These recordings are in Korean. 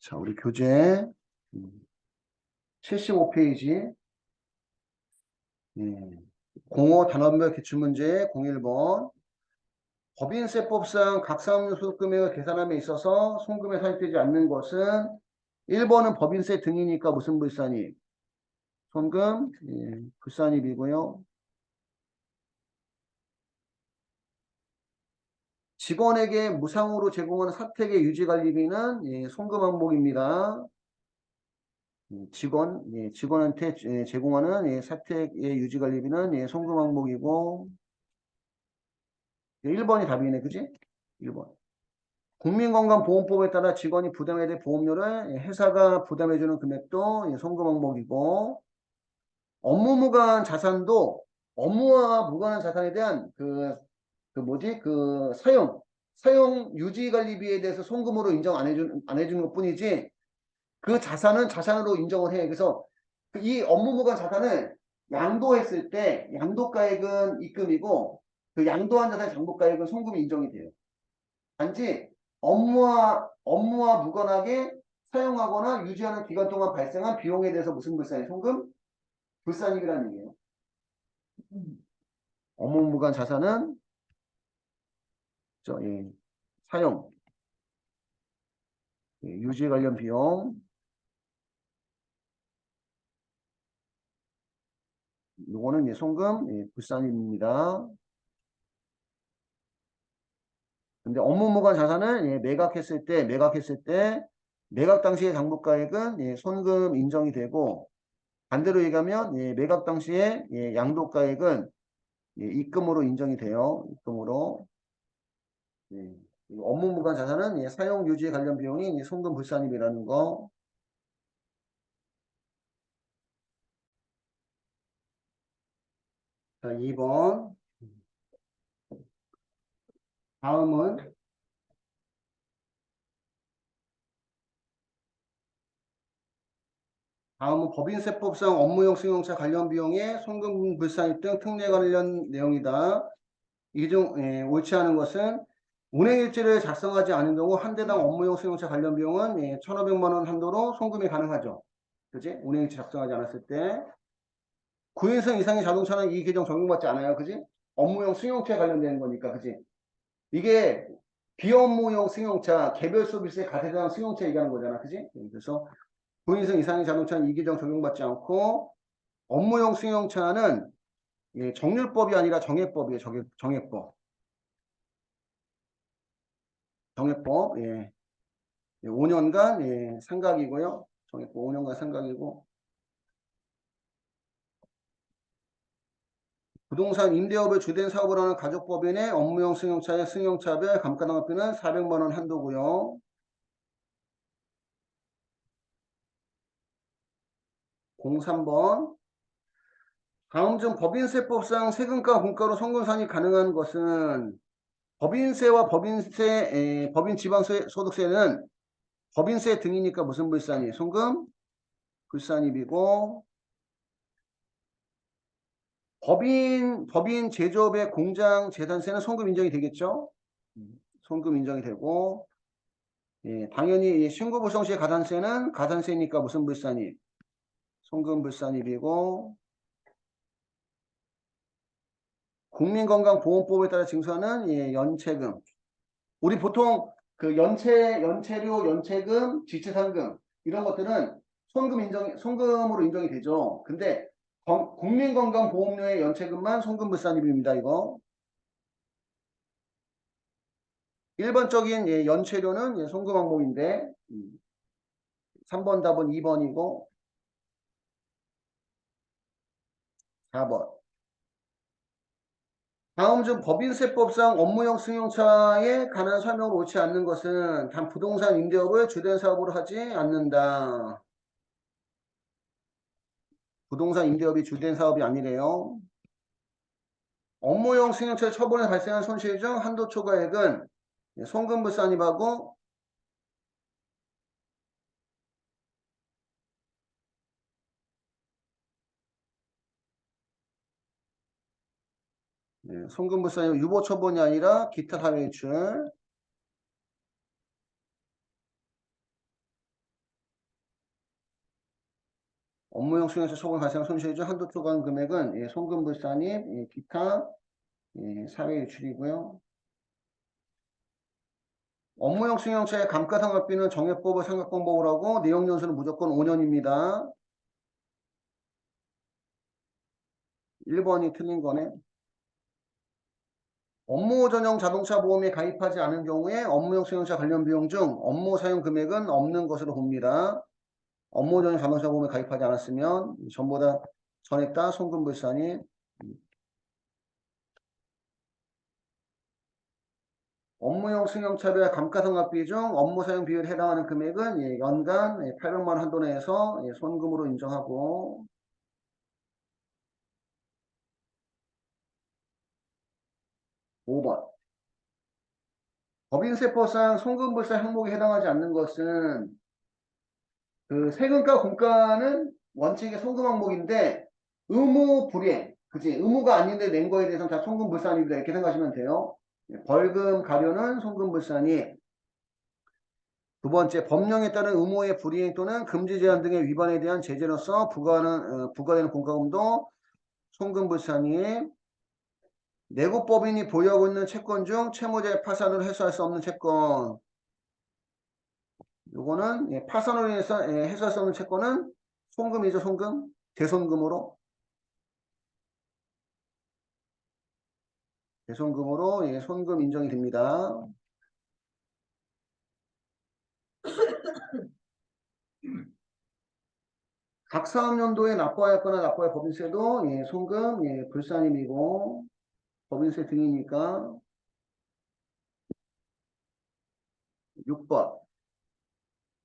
자, 우리 교재 75페이지 05 단원별 기출문제 01번 법인세법상 각 사업용 소득금액을 계산함에 있어서 송금에 사입되지 않는 것은 1번은 법인세 등이니까 무슨 불산입? 송금 불산입이고요. 직원에게 무상으로 제공하는 사택의 유지관리비는 송금 항목입니다. 직원한테 제공하는 사택의 유지관리비는 송금 항목이고 1번이 답이네, 그지? 1번. 국민건강보험법에 따라 직원이 부담해야 될 보험료를 회사가 부담해주는 금액도 송금 항목이고 업무무관 자산도 업무와 무관한 자산에 대한 사용 유지관리비에 대해서 송금으로 인정 안 해주는 것 뿐이지 그 자산은 자산으로 인정을 해. 그래서 이 업무무관 자산을 양도했을 때 양도가액은 입금이고 그 양도한 자산의 장부가액은 송금이 인정이 돼요. 단지 업무와 무관하게 사용하거나 유지하는 기간 동안 발생한 비용에 대해서 무슨 불산이 송금? 불산입이라는 얘기예요. 업무 무관 자산은 사용, 유지 관련 비용 요거는 송금 불산입니다. 근데 업무 무관 자산을 매각했을 때 매각 당시의 장부가액은 손금 인정이 되고 반대로 얘기하면 매각 당시에 양도가액은 입금으로 인정이 돼요. 입금으로. 업무 무관 자산은 사용 유지에 관련 비용이 송금 불산입이라는 거. 자, 2번. 다음은 법인세법상 업무용 승용차 관련 비용에 송금 불산입 등 특례 관련 내용이다. 이 중 옳지 않은 것은 운행일지를 작성하지 않은 경우 한 대당 업무용 승용차 관련 비용은 1,500만 원 한도로 송금이 가능하죠. 그지? 운행일지 작성하지 않았을 때. 9인승 이상의 자동차는 이 규정 적용받지 않아요. 그지? 업무용 승용차에 관련되는 거니까. 그지? 이게 비업무용 승용차, 개별 서비스에 가세장 승용차 얘기하는 거잖아. 그지? 그래서 9인승 이상의 자동차는 이 규정 적용받지 않고 업무용 승용차는 정률법이 아니라 정액법이에요. 정액법. 정액법. 5년간 상각이고요. 정액법 5년간 상각이고 부동산 임대업을 주된 사업을 하는 가족법인의 업무용 승용차의 승용차별 감가상각비는 400만 원 한도고요. 03번. 다음 중 법인세법상 세금과 공가로 송금산이 가능한 것은 법인세와 법인 지방소득세는 법인세 등이니까 무슨 불산이? 송금? 불산입이고 법인 제조업의 공장 재산세는 송금 인정이 되겠죠? 송금 인정이 되고 당연히 신고불성 시의 가산세는 가산세니까 무슨 불산입? 송금 불산입이고 국민건강보험법에 따라 징수하는 연체금. 우리 보통 그 연체료, 연체금, 지체상금 이런 것들은 송금으로 인정이 되죠. 근데 국민건강보험료의 연체금만 송금 불산입입니다. 이거. 일반적인 연체료는 송금 항목인데 3번 답은 2번이고 4번. 다음 중 법인세법상 업무용 승용차에 관한 설명을 옳지 않는 것은 단 부동산 임대업을 주된 사업으로 하지 않는다. 부동산 임대업이 주된 사업이 아니래요. 업무용 승용차 처분에 발생한 손실 중 한도 초과액은 송금불산입하고 송금불산이 유보처분이 아니라 기타 사회유출. 업무용 수용자 처분 발생 손실 중 한도 초과한 금액은 예, 송금 불산입, 예, 기타, 예, 사회 유출이고요. 업무용 승용차의 감가상각비는 정액법을 상각공법을 하고 내용 연수는 무조건 5년입니다. 1번이 틀린 거네. 업무 전용 자동차 보험에 가입하지 않은 경우에 업무용 승용차 관련 비용 중 업무 사용 금액은 없는 것으로 봅니다. 업무 전용 자동차 보험에 가입하지 않았으면 전부 다 전액 다 송금불산이. 업무용 승용차별 감가상각비 중 업무 사용 비율에 해당하는 금액은 예, 연간 800만 원 한도 내에서 예, 손금으로 인정하고. 5번. 법인세법상 송금불산 항목에 해당하지 않는 것은 그 세금과 공과는 원칙의 송금 항목인데 의무 불이행, 그치? 의무가 아닌데 낸 거에 대해서는 다 송금불산입니다. 이렇게 생각하시면 돼요. 벌금 가료는 송금불산이. 두 번째, 법령에 따른 의무의 불이행 또는 금지 제한 등의 위반에 대한 제재로서 부과되는 공과금도 송금불산이. 내국법인이 보유하고 있는 채권 중 채무자의 파산으로 해소할 수 없는 채권. 요거는 예, 파산으로 인해서 예, 해소할 수 없는 채권은 송금이죠, 송금. 대손금으로. 대손금으로 예, 손금 인정이 됩니다. 각 사업연도에 납부하였거나 납부할 법인세도 예, 송금, 예, 불산임이고 법인세 등이니까. 6번.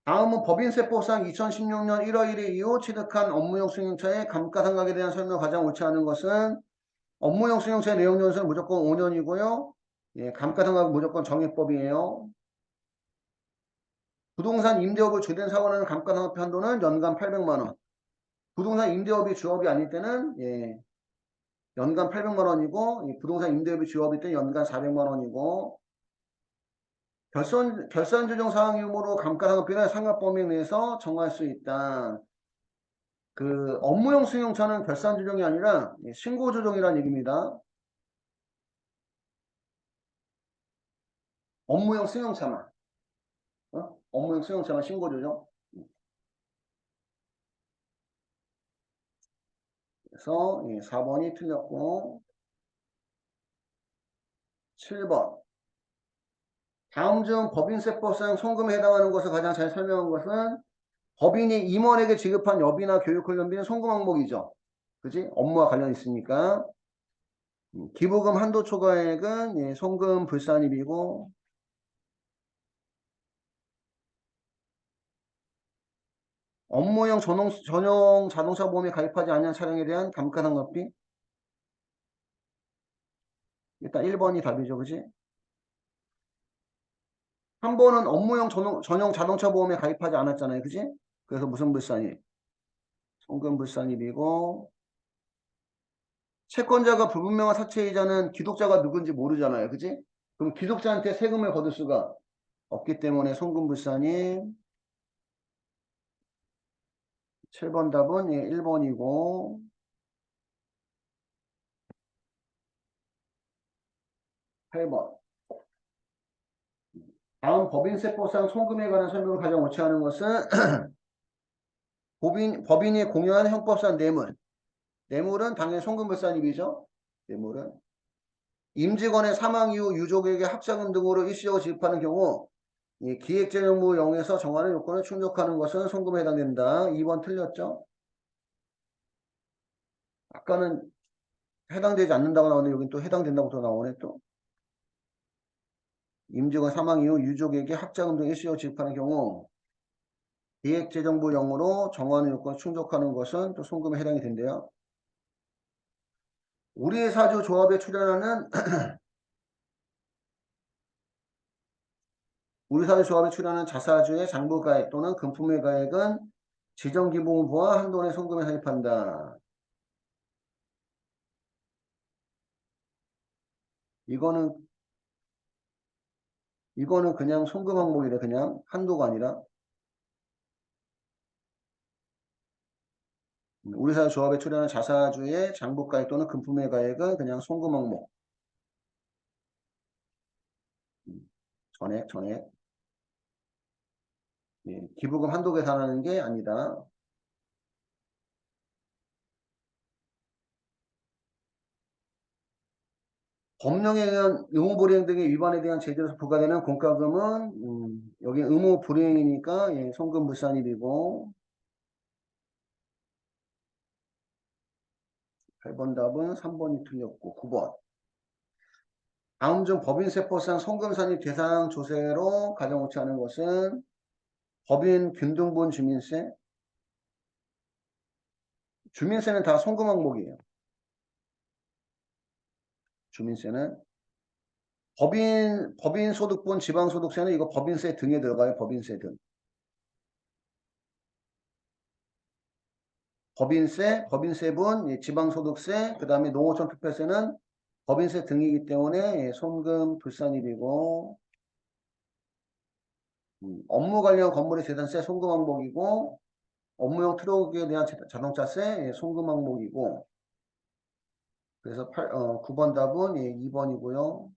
다음은 법인세법상 2016년 1월 1일 이후 취득한 업무용 승용차의 감가상각에 대한 설명을 가장 옳지 않은 것은 업무용 승용차의 내용 연수는 무조건 5년이고요. 예, 감가상각은 무조건 정액법이에요. 부동산 임대업을 주된 사고는 감가상각비 한도는 연간 800만 원. 부동산 임대업이 주업이 아닐 때는 예, 연간 800만 원이고 부동산 임대업이 주업일 때는 연간 400만 원이고 결산 조정 사항 유무로 감가상각비는 상각범위 내에서 정할 수 있다. 그 업무용 승용차는 결산 조정이 아니라 예, 신고 조정이라는 얘기입니다. 업무용 승용차만. 업무용 승용차만 신고 조정. 그래서 4번이 틀렸고 7번. 다음 중 법인세법상 송금에 해당하는 것을 가장 잘 설명한 것은 법인이 임원에게 지급한 여비나 교육훈련비는 송금 항목이죠. 그지? 업무와 관련 있으니까. 기부금 한도 초과액은 예, 송금 불산입이고. 업무용 전용 자동차 보험에 가입하지 않은 차량에 대한 감가상각비. 일단 1번이 답이죠. 그지? 한 번은 업무용 전용 자동차 보험에 가입하지 않았잖아요. 그지? 그래서 무슨 불산입? 송금 불산입이고. 채권자가 불분명한 사채이자는 기독자가 누군지 모르잖아요. 그지? 그럼 기독자한테 세금을 거둘 수가 없기 때문에 송금불산이. 7번 답은 예, 1번이고 8번. 다음 법인세법상 송금에 관한 설명을 가장 옳지 않은 것은 법인이 공유한 형법상 뇌물. 뇌물은 당연히 송금불산입이죠. 뇌물은 임직원의 사망 이후 유족에게 합자금 등으로 일시적으로 지급하는 경우 이 기획재정부 영에서 정하는 요건을 충족하는 것은 송금에 해당된다. 2번 틀렸죠. 아까는 해당되지 않는다고 나오는데 여긴 또 해당된다고 또 나오네 또. 임직원 사망 이후 유족에게 합자금 등 일시적으로 지급하는 경우 기획재정부령으로 정하는 요건을 충족하는 것은 또 송금에 해당이 된대요. 우리 사주 조합에 출연하는 우리 사주 조합에 출연하는 자사주의 장부가액 또는 금품의 가액은 지정기부부와 한돈의 송금에 사입한다. 이거는 그냥 송금 항목이래. 그냥 한도가 아니라. 우리 사회 조합에 처리하는 자사주의 장부가액 또는 금품의 가액은 그냥 송금 항목. 전액. 예, 기부금 한도 계산하는 게 아니다. 법령에 의한 의무 불이행 등의 위반에 대한 제재로서 부과되는 공과금은 여기 의무 불이행이니까 예, 송금 불산입이고 8번 답은 3번이 틀렸고 9번. 다음 중 법인세법상 송금 산입 대상 조세로 가장 옳지 않은 것은 법인 균등분 주민세. 주민세는 다 송금 항목이에요. 주민세는 법인 소득분 지방소득세는 이거 법인세 등에 들어가요. 법인세 등. 법인세분, 예, 지방소득세, 그 다음에 농어촌 특별세는 법인세 등이기 때문에 예, 송금 불산입이고 업무 관련 건물의 재산세 송금 항목이고 업무용 트럭에 대한 자동차세 예, 송금 항목이고 그래서 9번 답은 예, 2번이고요.